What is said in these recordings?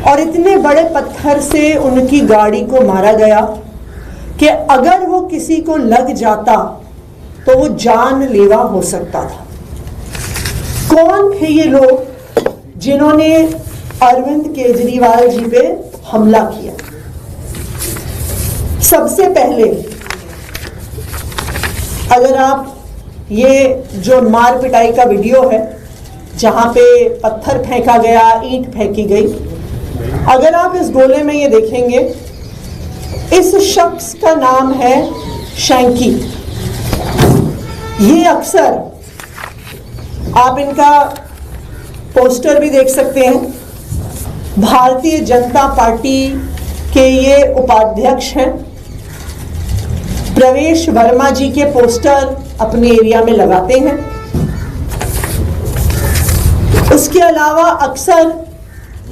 और इतने बड़े पत्थर से उनकी गाड़ी को मारा गया कि अगर वो किसी को लग जाता तो वो जानलेवा हो सकता था। कौन थे ये लोग जिन्होंने अरविंद केजरीवाल जी पे हमला किया? सबसे पहले अगर आप ये जो मार पिटाई का वीडियो है जहां पे पत्थर फेंका गया, ईंट फेंकी गई, अगर आप इस गोले में ये देखेंगे, इस शख्स का नाम है शैंकी। ये अक्सर आप इनका पोस्टर भी देख सकते हैं। भारतीय जनता पार्टी के ये उपाध्यक्ष हैं। प्रवेश वर्मा जी के पोस्टर अपने एरिया में लगाते हैं। उसके अलावा अक्सर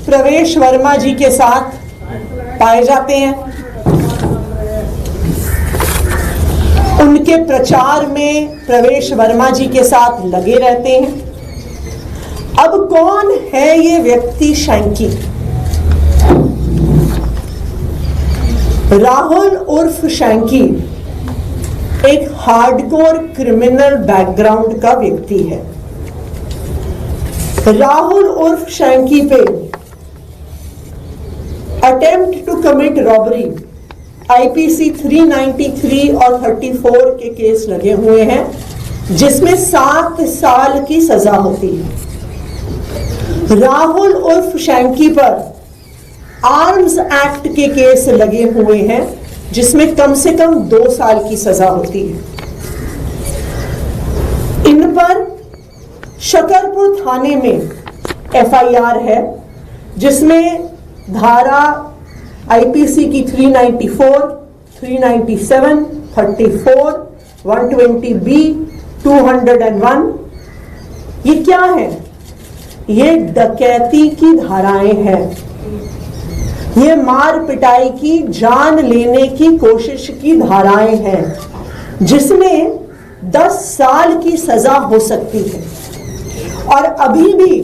प्रवेश वर्मा जी के साथ पाए जाते हैं। उनके प्रचार में प्रवेश वर्मा जी के साथ लगे रहते हैं। अब कौन है ये व्यक्ति शैंकी? राहुल उर्फ शैंकी एक हार्डकोर क्रिमिनल बैकग्राउंड का व्यक्ति है। राहुल उर्फ शैंकी पे attempt to commit robbery IPC 393 और 34 के केस लगे हुए हैं, जिसमें 7 साल की सजा होती है। राहुल उर्फ शैंकी पर आर्म्स एक्ट के केस लगे हुए हैं, जिसमें कम से कम 2 साल की सजा होती है। इन पर शकरपुर थाने में एफआईआर है, जिसमें धारा आईपीसी की 394, 397, 34, 120B, 201, ये क्या है? ये डकैती की धाराएं हैं। ये मार पिटाई की, जान लेने की कोशिश की धाराएं हैं, जिसमें 10 साल की सजा हो सकती है। और अभी भी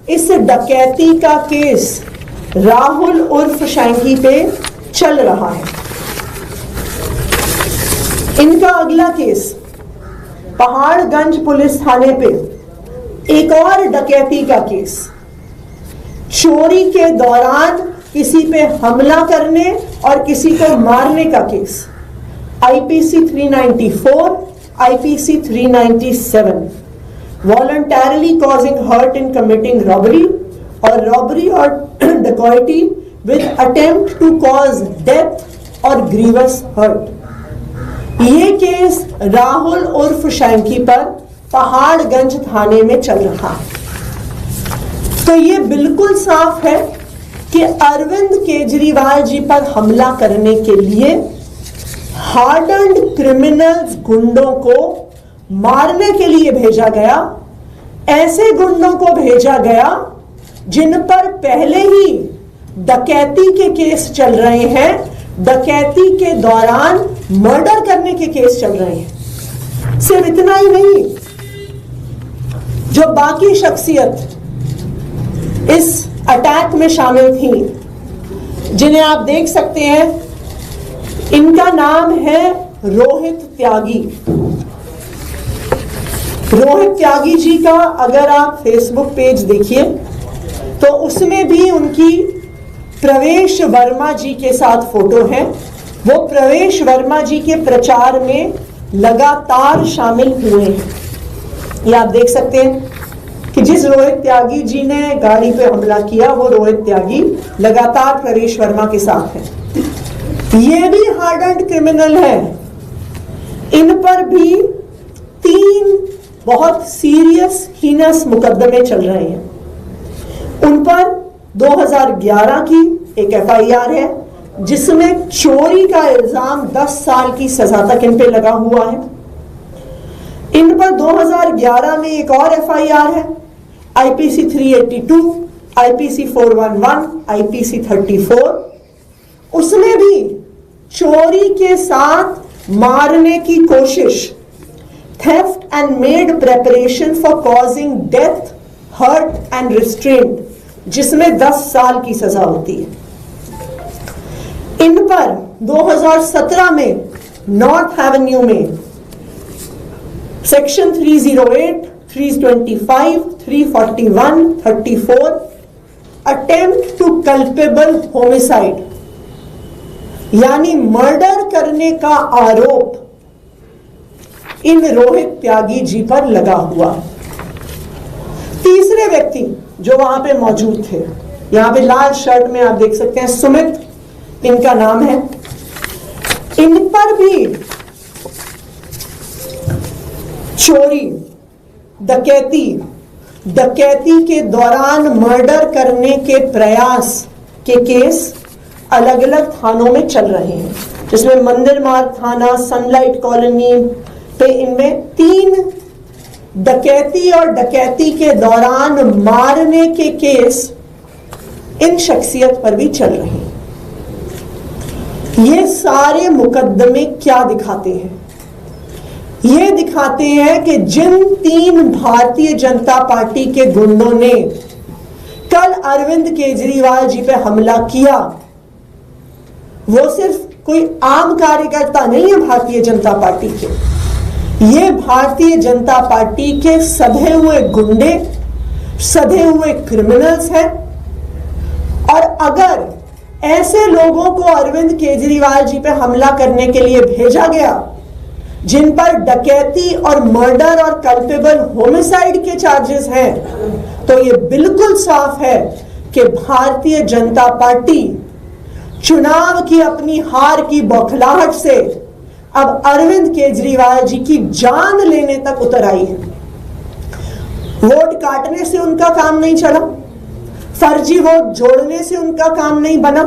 इस डकैती का केस राहुल उर्फ शैंकी पे चल रहा है। इनका अगला केस पहाड़गंज पुलिस थाने पे एक और डकैती का केस, चोरी के दौरान किसी पे हमला करने और किसी को मारने का case, IPC 394, IPC 397, voluntarily causing hurt in committing robbery और रॉबरी और डकैती with attempt to cause death और ग्रीवस हर्ट। ये केस राहुल उर्फ शैंकी पर पहाड़गंज थाने में चल रहा है। तो ये बिल्कुल साफ है कि अरविंद केजरीवाल जी पर हमला करने के लिए हार्डन्ड क्रिमिनल्स, गुंडों को मारने के लिए भेजा गया। ऐसे गुंडों को भेजा गया जिन पर पहले ही डकैती के केस चल रहे हैं, डकैती के दौरान मर्डर करने के केस चल रहे हैं। सिर्फ इतना ही नहीं, जो बाकी शख्सियत इस अटैक में शामिल थी, जिन्हें आप देख सकते हैं, इनका नाम है रोहित त्यागी। रोहित त्यागी जी का अगर आप फेसबुक पेज देखिए तो उसमें भी उनकी प्रवेश वर्मा जी के साथ फोटो है। वो प्रवेश वर्मा जी के प्रचार में लगातार शामिल हुए हैं। ये आप देख सकते हैं कि जिस रोहित त्यागी जी ने गाड़ी पे हमला किया, वो रोहित त्यागी लगातार प्रवेश वर्मा के साथ है। ये भी हार्डन्ड क्रिमिनल है। इन पर भी 3 बहुत सीरियस हीनस मुकदमे चल रहे हैं। उन पर 2011 की एक एफआईआर है, जिसमें चोरी का इल्जाम 10 साल की सजा तक इन पे लगा हुआ है। इन पर 2011 में एक और एफआईआर है, आईपीसी 382, आईपीसी 411, आईपीसी 34। उसमें भी चोरी के साथ मारने की कोशिश, theft and made preparation for causing death, hurt and restraint, जिसमें 10 साल की सजा होती है। इन पर 2017 में नॉर्थ एवेन्यू में section 308, 325, 341, 34 attempt to culpable homicide यानी मर्डर करने का आरोप इन रोहित त्यागी जी पर लगा हुआ। तीसरे व्यक्ति जो वहां पे मौजूद थे, यहां पे लाल शर्ट में आप देख सकते हैं, सुमित इनका नाम है। इन पर भी चोरी, डकैती के दौरान मर्डर करने के प्रयास के केस अलग अलग थानों में चल रहे हैं, जिसमें मंदिर मार्ग थाना, सनलाइट कॉलोनी पे इनमें 3 डकैती और डकैती के दौरान मारने के केस इन शख्सियत पर भी चल रहे हैं। ये सारे मुकदमे क्या दिखाते हैं? ये दिखाते हैं कि जिन 3 भारतीय जनता पार्टी के गुंडों ने कल अरविंद केजरीवाल जी पे हमला किया, वो सिर्फ कोई आम कार्यकर्ता नहीं है भारतीय जनता पार्टी के, ये भारतीय जनता पार्टी के सधे हुए गुंडे, सधे हुए क्रिमिनल्स हैं। और अगर ऐसे लोगों को अरविंद केजरीवाल जी पे हमला करने के लिए भेजा गया, जिन पर डकैती और मर्डर और कल्पेबल होमिसाइड के चार्जेस हैं, तो ये बिल्कुल साफ है कि भारतीय जनता पार्टी चुनाव की अपनी हार की बौखलाहट से अब अरविंद केजरीवाल जी की जान लेने तक उतर आई है। वोट काटने से उनका काम नहीं चला, फर्जी वोट जोड़ने से उनका काम नहीं बना,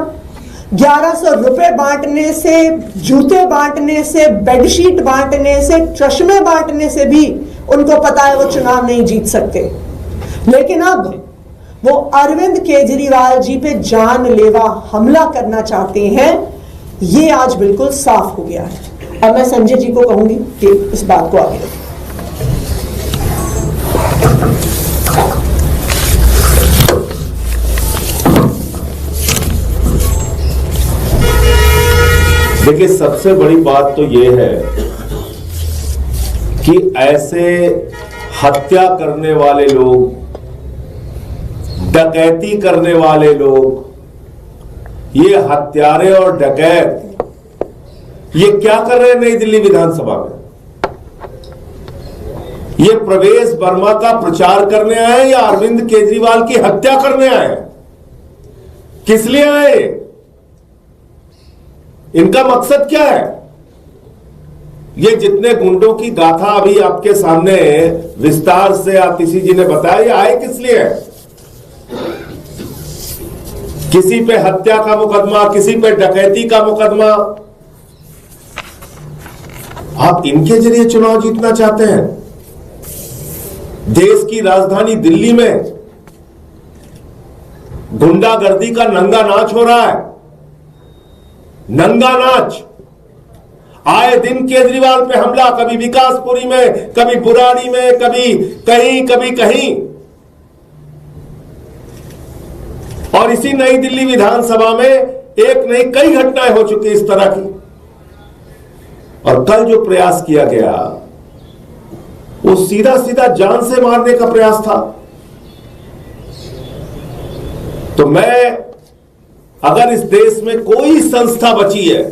1100 रुपए बांटने से, जूते बांटने से, बेडशीट बांटने से, चश्मे बांटने से भी उनको पता है वो चुनाव नहीं जीत सकते। लेकिन अब वो अरविंद केजरीवाल जी पे जानलेवा हमला करना चाहते हैं, ये आज बिल्कुल साफ हो गया है। अब मैं संजय जी को कहूंगी कि इस बात को आगे रखें। देखिए, सबसे बड़ी बात तो ये है कि ऐसे हत्या करने वाले लोग, डकैती करने वाले लोग, ये हत्यारे और डकैत ये क्या कर रहे हैं नई दिल्ली विधानसभा में? ये प्रवेश वर्मा का प्रचार करने आए या अरविंद केजरीवाल की हत्या करने आए? किस लिए आए? इनका मकसद क्या है? ये जितने गुंडों की गाथा अभी आपके सामने विस्तार से आतिशी जी ने बताया, ये आए किस लिए? किसी पे हत्या का मुकदमा, किसी पे डकैती का मुकदमा, आप इनके जरिए चुनाव जीतना चाहते हैं? देश की राजधानी दिल्ली में गुंडागर्दी का नंगा नाच हो रहा है, नंगा नाच। आए दिन केजरीवाल पे हमला, कभी विकासपुरी में, कभी बुराड़ी में, कभी कहीं। और इसी नई दिल्ली विधानसभा में एक नहीं कई घटनाएं हो चुकी इस तरह की। और कल जो प्रयास किया गया वो सीधा जान से मारने का प्रयास था। तो मैं, अगर इस देश में कोई संस्था बची है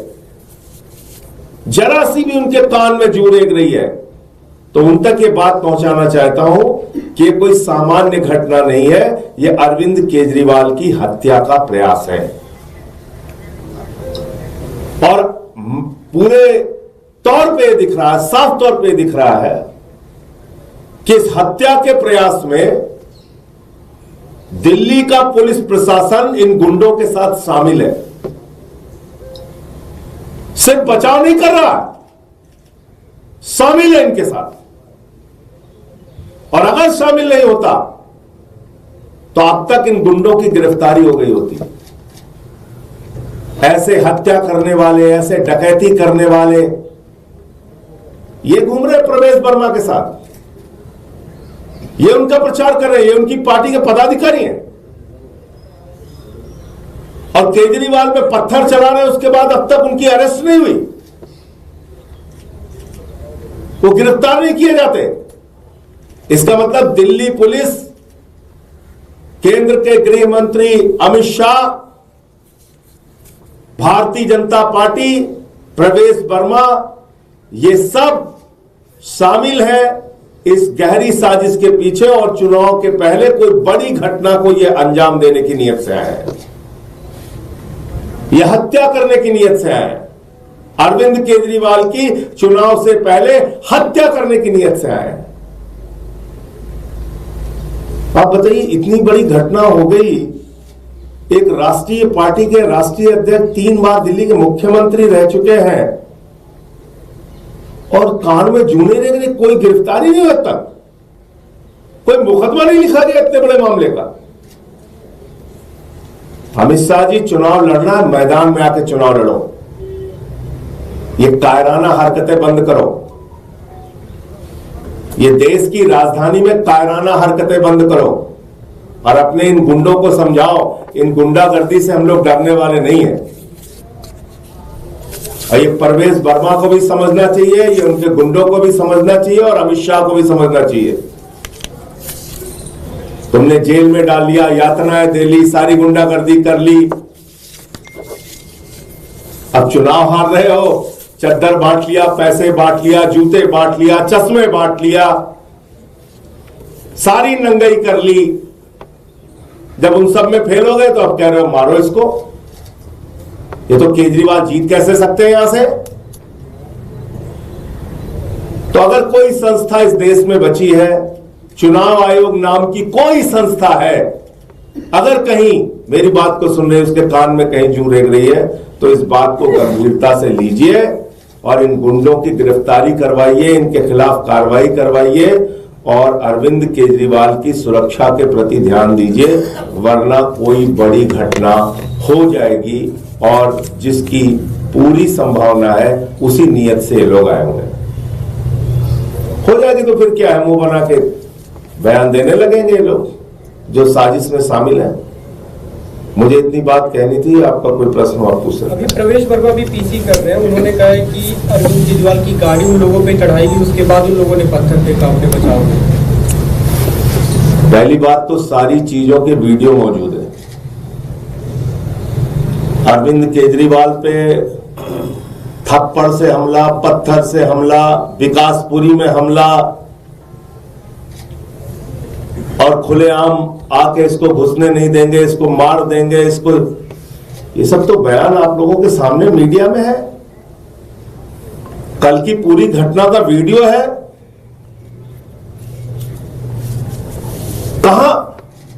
जरा सी भी उनके कान में जू रेंग रही है, तो उन तक ये बात पहुंचाना चाहता हूं कि ये कोई सामान्य घटना नहीं है, ये अरविंद केजरीवाल की हत्या का प्रयास है। और पूरे तौर पे दिख रहा है, साफ तौर पे दिख रहा है कि इस हत्या के प्रयास में दिल्ली का पुलिस प्रशासन इन गुंडों के साथ शामिल है। सिर्फ बचाव नहीं कर रहा, शामिल है इनके साथ। और अगर शामिल नहीं होता तो अब तक इन गुंडों की गिरफ्तारी हो गई होती। ऐसे हत्या करने वाले, ऐसे डकैती करने वाले ये घूम रहे प्रवेश वर्मा के साथ, ये उनका प्रचार कर रहे हैं, ये उनकी पार्टी के पदाधिकारी हैं। और केजरीवाल पे पत्थर चला रहे, उसके बाद अब तक उनकी अरेस्ट नहीं हुई, वो गिरफ्तार नहीं किए जाते। इसका मतलब दिल्ली पुलिस, केंद्र के गृह मंत्री अमित शाह, भारतीय जनता पार्टी, प्रवेश वर्मा, ये सब शामिल है इस गहरी साजिश के पीछे और चुनाव के पहले कोई बड़ी घटना को यह अंजाम देने की नीयत से आए हैं, यह हत्या करने की नीयत से आए हैं। अरविंद केजरीवाल की चुनाव से पहले हत्या करने की नीयत से आए हैं। आप बताइए, इतनी बड़ी घटना हो गई, एक राष्ट्रीय पार्टी के राष्ट्रीय अध्यक्ष 3 बार दिल्ली के मुख्यमंत्री रह चुके हैं और कान में जूने रह गए, कोई गिरफ्तारी नहीं अब तक, कोई मुकदमा नहीं लिखा गया इतने बड़े मामले का। अमित शाह जी, चुनाव लड़ना है, मैदान में आके चुनाव लड़ो, ये कायराना हरकतें बंद करो, ये देश की राजधानी में कायराना हरकतें बंद करो और अपने इन गुंडों को समझाओ, इन गुंडागर्दी से हम लोग डरने वाले नहीं हैं। और ये परवेश वर्मा को भी समझना चाहिए, ये उनके गुंडों को भी समझना चाहिए और अमित शाह को भी समझना चाहिए। तुमने जेल में डाल लिया, यातनाएं दे ली, सारी गुंडागर्दी कर ली, अब चुनाव हार रहे हो, चद्दर बांट लिया, पैसे बांट लिया, जूते बांट लिया, चश्मे बांट लिया, सारी नंगाई कर ली। जब उन सब में फेल हो गए तो अब कह रहे हो मारो इसको। ये तो केजरीवाल जीत कैसे सकते हैं यहां से? तो अगर कोई संस्था इस देश में बची है, चुनाव आयोग नाम की कोई संस्था है, अगर कहीं मेरी बात को सुन रहे उसके कान में कहीं जू रेंग रही है, तो इस बात को गंभीरता से लीजिए और इन गुंडों की गिरफ्तारी करवाइए, इनके खिलाफ कार्रवाई करवाइए और अरविंद केजरीवाल की सुरक्षा के प्रति ध्यान दीजिए, वरना कोई बड़ी घटना हो जाएगी और जिसकी पूरी संभावना है उसी नियत से ये लोग आए होंगे। हो जाएगी तो फिर क्या है, मुंह बना के बयान देने लगेंगे ये लोग जो साजिश में शामिल हैं। मुझे इतनी बात कहनी थी, आपका कोई प्रश्न हो आप पूछ सकते हैं। अभी प्रवेश वर्मा भी पीसी कर रहे हैं, उन्होंने कहा है कि अरविंद केजरीवाल की गाड़ी उन लोगों पे चढ़ाई गई, उसके बाद उन लोगों ने पत्थर फेंका अपने बचाव में। पहली बात तो सारी चीजों के वीडियो मौजूद है। अरविंद केजरीवाल पे थप्पड़ से हमला, पत्थर से हमला, विकासपुरी में हमला और खुलेआम आके इसको घुसने नहीं देंगे, इसको मार देंगे, इसको, ये सब तो बयान आप लोगों के सामने मीडिया में है। कल की पूरी घटना का वीडियो है। कहां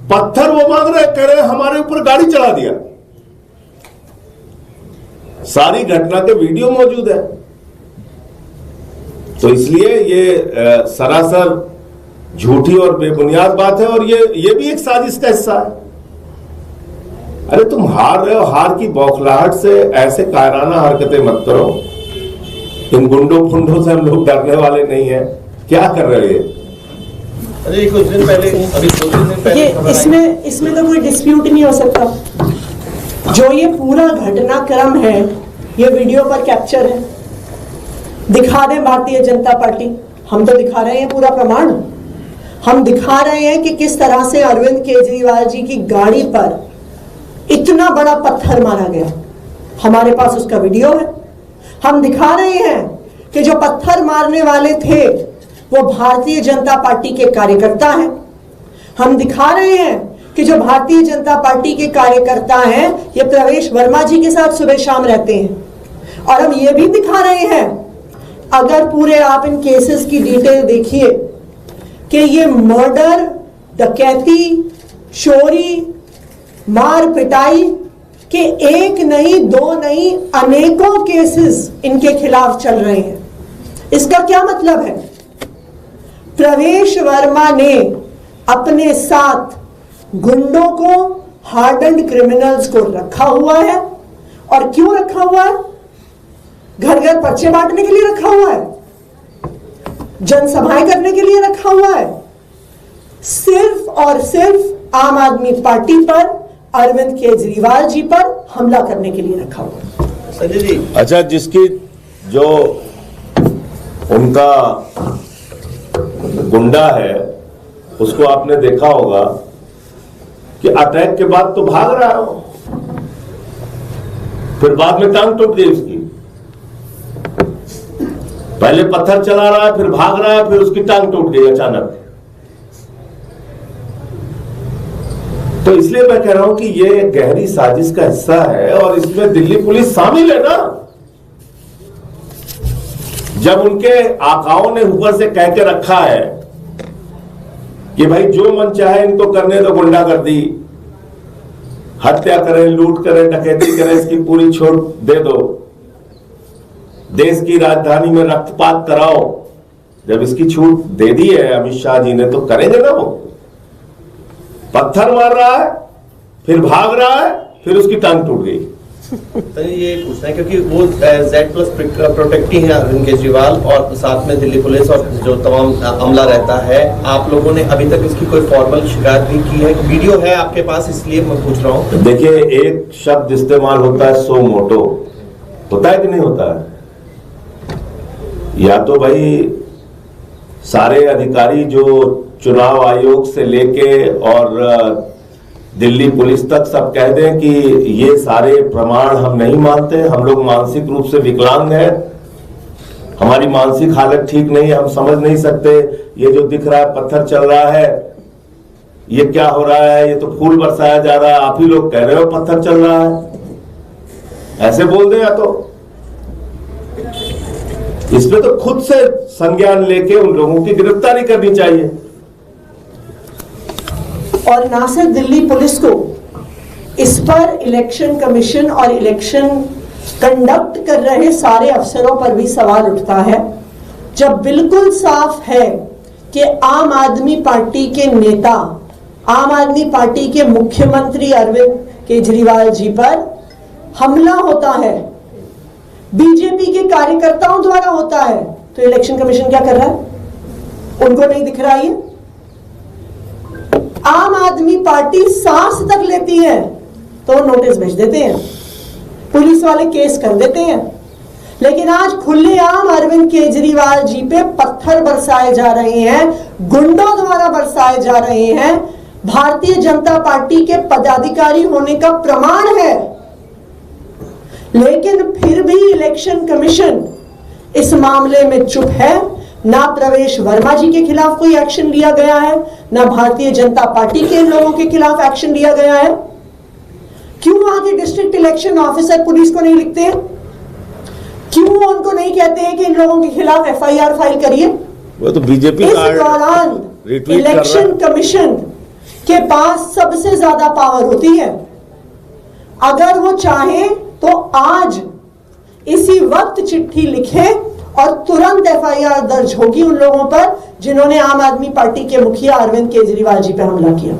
पत्थर वो मांग रहे, कह रहे हमारे ऊपर गाड़ी चढ़ा दिया। सारी घटना के वीडियो मौजूद है। तो इसलिए ये सरासर झूठी और बेबुनियाद बात है और ये भी एक साजिश का हिस्सा है। अरे तुम हार रहे हो, हार की बौखलाहट से ऐसे कायराना हरकतें मत करो। इन गुंडों फुंडों से हम लोग डरने वाले नहीं है। क्या कर रहे हो ये? अरे कुछ दिन पहले, अभी 2 दिन पहले इसमें तो कोई डिस्प्यूट नहीं हो सकता। जो ये पूरा घटनाक्रम है, ये वीडियो पर कैप्चर है। दिखा दें भारतीय जनता पार्टी, हम तो दिखा रहे हैं पूरा प्रमाण। हम दिखा रहे हैं कि किस तरह से अरविंद केजरीवाल जी की गाड़ी पर इतना बड़ा पत्थर मारा गया। हमारे पास उसका वीडियो है। हम दिखा रहे हैं कि जो पत्थर मारने वाले थे वो भारतीय जनता पार्टी के कार्यकर्ता हैं। हम दिखा रहे हैं कि जो भारतीय जनता पार्टी के कार्यकर्ता हैं, ये प्रवेश वर्मा जी के साथ सुबह शाम रहते हैं। और हम ये भी दिखा रहे हैं, अगर पूरे आप इन केसेस की डिटेल देखिए कि ये मर्डर, डकैती, चोरी, मार पिटाई के एक नहीं, 2 नहीं, अनेकों केसेस इनके खिलाफ चल रहे हैं। इसका क्या मतलब है? प्रवेश वर्मा ने अपने साथ गुंडों को, हार्डन्ड क्रिमिनल्स को रखा हुआ है। और क्यों रखा हुआ है? घर घर पर्चे बांटने के लिए रखा हुआ है, जनसभाएं करने के लिए रखा हुआ है। सिर्फ और सिर्फ आम आदमी पार्टी पर, अरविंद केजरीवाल जी पर हमला करने के लिए रखा हुआ। संजय जी, अच्छा, जिसकी जो उनका गुंडा है उसको आपने देखा होगा कि अटैक के बाद तो भाग रहा है वो, फिर बाद में टांग टूट गई उसकी। पहले पत्थर चला रहा है, फिर भाग रहा है, फिर उसकी टांग टूट गई अचानक। तो इसलिए मैं कह रहा हूं कि ये गहरी साजिश का हिस्सा है और इसमें दिल्ली पुलिस शामिल है ना। जब उनके आकाओं ने ऊपर से कह के रखा है कि भाई जो मन चाहे इनको करने दो, गुंडागर्दी, हत्या करें, लूट करें, डकैती करें, इसकी पूरी छूट दे दो, देश की राजधानी में रक्तपात कराओ, जब इसकी छूट दे दी है अमित शाह जी ने तो करेंगे ना। वो पत्थर मार रहा है, फिर भाग रहा है, फिर उसकी टांग टूट गई। संजय ये पूछना है क्योंकि वो Z+ प्रोटेक्टी है अरविंद केजरीवाल और साथ में दिल्ली पुलिस और जो तमाम अमला रहता है, आप लोगों ने अभी तक इसकी कोई फॉर्मल शिकायत नहीं की है? वीडियो है आपके पास, इसलिए मैं पूछ रहा हूँ। देखिए, एक शब्द इस्तेमाल होता है सो मोटो, होता है कि नहीं होता है? या तो भाई सारे अधिकारी जो चुनाव आयोग से लेके और दिल्ली पुलिस तक सब कह दें कि ये सारे प्रमाण हम नहीं मानते, हम लोग मानसिक रूप से विकलांग हैं, हमारी मानसिक हालत ठीक नहीं है, हम समझ नहीं सकते, ये जो दिख रहा है पत्थर चल रहा है, ये क्या हो रहा है, ये तो फूल बरसाया जा रहा है, आप ही लोग कह रहे हो पत्थर चल रहा है, ऐसे बोल दें। या तो इसमें तो खुद से संज्ञान लेके उन लोगों की गिरफ्तारी करनी चाहिए। और ना सिर्फ दिल्ली पुलिस को, इस पर इलेक्शन कमीशन और इलेक्शन कंडक्ट कर रहे सारे अफसरों पर भी सवाल उठता है, जब बिल्कुल साफ है कि आम आदमी पार्टी के नेता, आम आदमी पार्टी के मुख्यमंत्री अरविंद केजरीवाल जी पर हमला होता है, बीजेपी के कार्यकर्ताओं द्वारा होता है, तो इलेक्शन कमीशन क्या कर रहा है? उनको नहीं दिख रहा है? आम आदमी पार्टी सांस तक लेती है तो नोटिस भेज देते हैं, पुलिस वाले केस कर देते हैं। लेकिन आज खुलेआम अरविंद केजरीवाल जी पे पत्थर बरसाए जा रहे हैं, गुंडों द्वारा बरसाए जा रहे हैं, भारतीय जनता पार्टी के पदाधिकारी होने का प्रमाण है। लेकिन फिर भी इलेक्शन कमीशन इस मामले में चुप है। ना प्रवेश वर्मा जी के खिलाफ कोई एक्शन लिया गया है, ना भारतीय जनता पार्टी के लोगों के खिलाफ एक्शन लिया गया है। क्यों वहां के डिस्ट्रिक्ट इलेक्शन ऑफिसर पुलिस को नहीं लिखते हैं? क्यों उनको नहीं कहते हैं कि इन लोगों के खिलाफ FIR फाइल करिए? वो तो बीजेपी इस दौरान इलेक्शन कमीशन के पास सबसे ज्यादा पावर होती है। अगर वो चाहे तो आज इसी वक्त चिट्ठी लिखे और तुरंत FIR दर्ज होगी उन लोगों पर जिन्होंने आम आदमी पार्टी के मुखिया अरविंद केजरीवाल जी पर हमला किया।